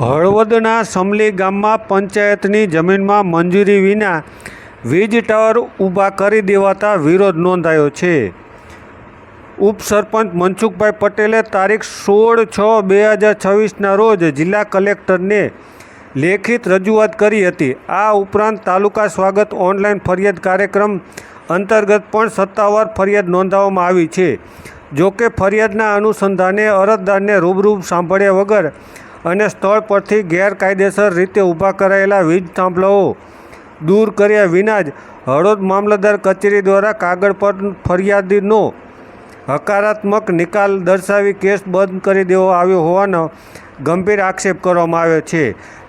હળવદના સમલી ગામમાં પંચાયતની જમીનમાં મંજૂરી વિના વીજ ટાવર ઊભા કરી દેવાતા વિરોધ નોંધાયો છે. ઉપસરપંચ મનસુખભાઈ પટેલે તારીખ 16/6/2026ના રોજ જિલ્લા કલેક્ટરને લેખિત રજૂઆત કરી હતી. આ ઉપરાંત તાલુકા સ્વાગત ઓનલાઈન ફરિયાદ કાર્યક્રમ અંતર્ગત પણ સત્તાવાર ફરિયાદ નોંધાવવામાં આવી છે. જોકે ફરિયાદના અનુસંધાને અરજદારને રૂબરૂ સાંભળ્યા વગર અને સ્થળ પરથી ગેરકાયદેસર રીતે ઊભા કરાયેલા વીજ થાંભલાઓ દૂર કર્યા વિના જ હળવદ મામલતદાર કચેરી દ્વારા કાગળ પર ફરિયાદનો હકારાત્મક નિકાલ દર્શાવી કેસ બંધ કરી દેવામાં આવ્યો હોવાનો ગંભીર આક્ષેપ કરવામાં આવ્યો છે.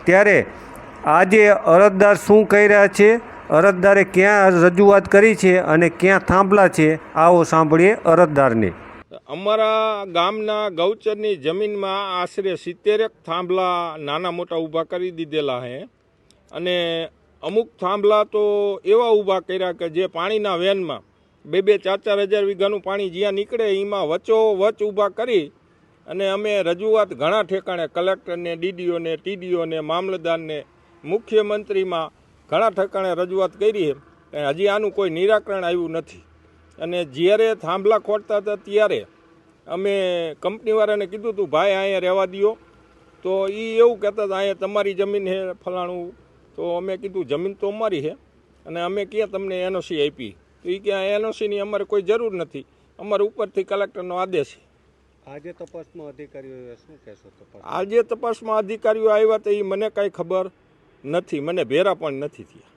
ત્યારે આજે અરજદાર શું કહી રહ્યા છે, અરજદારે ક્યાં રજૂઆત કરી છે અને ક્યાં થાંભલા છે, આવો સાંભળીએ અરજદારને. અમારા ગામના ગૌચરની જમીનમાં આશરે 70 થાંભલા નાના મોટા ઊભા કરી દીધેલા છે અને અમુક થાંભલા તો એવા ઊભા કર્યા કે જે પાણીના વેનમાં 2-4 હજાર વીઘાનું પાણી જ્યાં નીકળે એમાં વચ્ચોવચ ઊભા કરી અને અમે રજૂઆત ઘણા ઠેકાણે કલેક્ટરને, ડીડીઓને, ટીડીઓને, મામલતદારને, મુખ્યમંત્રીમાં ઘણા ઠેકાણે રજૂઆત કરી છે. હજી આનું કોઈ નિરાકરણ આવ્યું નથી. અને જ્યારે થાંભલા ખોટતા હતા ત્યારે અમે કંપનીવાળાને કીધું હતું, ભાઈ અહીંયા રહેવા દો. તો એ એવું કહેતા હતા, અહીંયા તમારી જમીન છે ફલાણું. તો અમે કીધું જમીન તો અમારી છે અને અમે ક્યાં તમને એનઓસી આપી? તો એ કે એનઓસીની અમારે કોઈ જરૂર નથી, અમારે ઉપરથી કલેક્ટરનો આદેશ છે. આજે તપાસમાં અધિકારીઓ શું કહેશો? આજે તપાસમાં અધિકારીઓ આવ્યા તો એ મને કાંઈ ખબર નથી, મને ભેરા પણ નથી થયા.